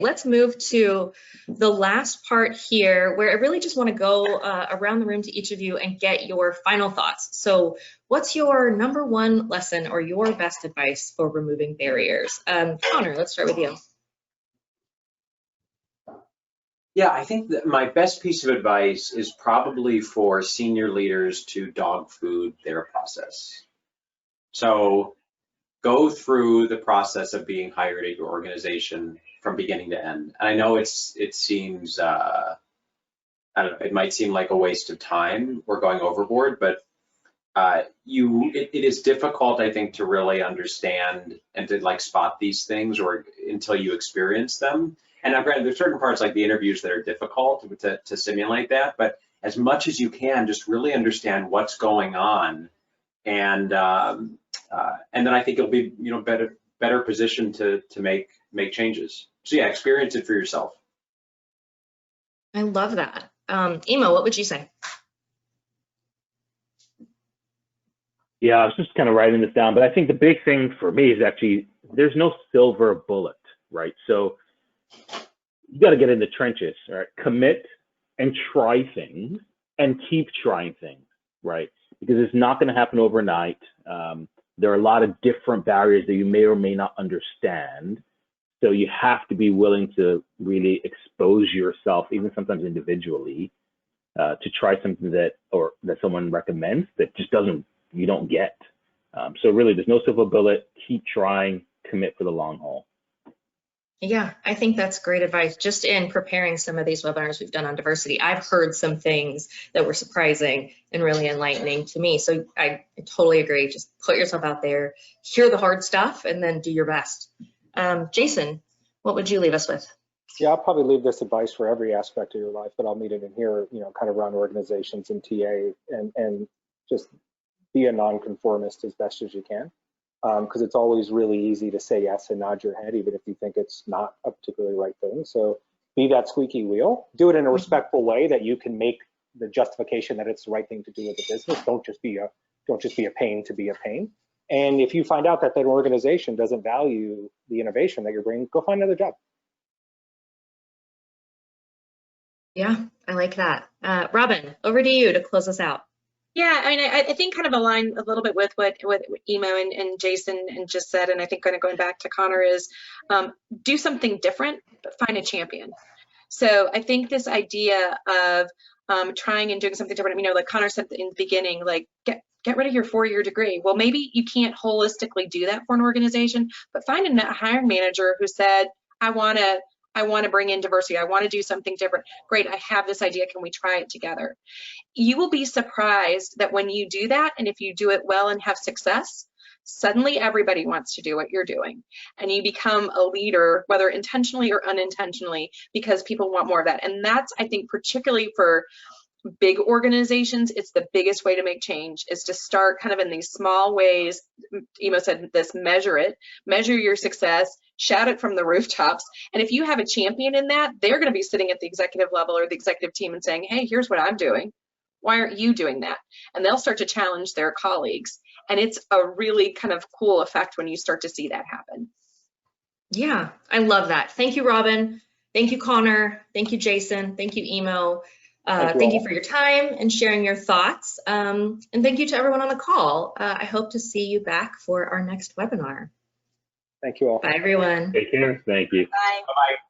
Let's move to the last part here, where I really just want to go around the room to each of you and get your final thoughts. So what's your number one lesson or your best advice for removing barriers? Connor, let's start with you. Yeah, I think that my best piece of advice is probably for senior leaders to dog food their process. So go through the process of being hired at your organization from beginning to end. And I know it seems, I don't know, it might seem like a waste of time or going overboard, but it is difficult, I think, to really understand and to like spot these things or until you experience them. And I've granted there's certain parts like the interviews that are difficult to simulate that, but as much as you can, just really understand what's going on, and then I think you'll be better positioned to make changes. So yeah, experience it for yourself. I love that. Emo, what would you say? Yeah, I was just kind of writing this down, but I think the big thing for me is actually there's no silver bullet, right? So you got to get in the trenches, right? Commit and try things and keep trying things, right? Because it's not going to happen overnight. There are a lot of different barriers that you may or may not understand. So you have to be willing to really expose yourself, even sometimes individually, to try something that someone recommends that just you don't get. So really, there's no silver bullet. Keep trying, commit for the long haul. Yeah, I think that's great advice. Just in preparing some of these webinars we've done on diversity, I've heard some things that were surprising and really enlightening to me. So I totally agree. Just put yourself out there, hear the hard stuff, and then do your best. Jason, what would you leave us with? Yeah, I'll probably leave this advice for every aspect of your life, but I'll meet it in here, kind of around organizations and TA, and just be a nonconformist as best as you can. Because it's always really easy to say yes and nod your head, even if you think it's not a particularly right thing. So be that squeaky wheel. Do it in a respectful way that you can make the justification that it's the right thing to do with the business. Don't just be a pain to be a pain. And if you find out that that organization doesn't value the innovation that you're bringing, go find another job. Yeah, I like that. Robin, over to you to close us out. Yeah, I mean, I think kind of align a little bit with what Emo and Jason just said, and I think kind of going back to Connor is do something different, but find a champion. So I think this idea of trying and doing something different, like Connor said in the beginning, like get rid of your 4-year degree. Well, maybe you can't holistically do that for an organization, but find a hiring manager who said, I want to bring in diversity. I want to do something different. Great, I have this idea. Can we try it together? You will be surprised that when you do that, and if you do it well and have success, suddenly everybody wants to do what you're doing. And you become a leader, whether intentionally or unintentionally, because people want more of that. And that's, I think, particularly for big organizations, it's the biggest way to make change is to start kind of in these small ways. Emo said this, measure your success, shout it from the rooftops. And if you have a champion in that, they're going to be sitting at the executive level or the executive team and saying, hey, here's what I'm doing. Why aren't you doing that? And they'll start to challenge their colleagues. And it's a really kind of cool effect when you start to see that happen. Yeah, I love that. Thank you, Robin. Thank you, Connor. Thank you, Jason. Thank you, Emo. Thank you for your time and sharing your thoughts. And thank you to everyone on the call. I hope to see you back for our next webinar. Thank you all. Bye, everyone. Take care. Thank you. Bye. Bye-bye.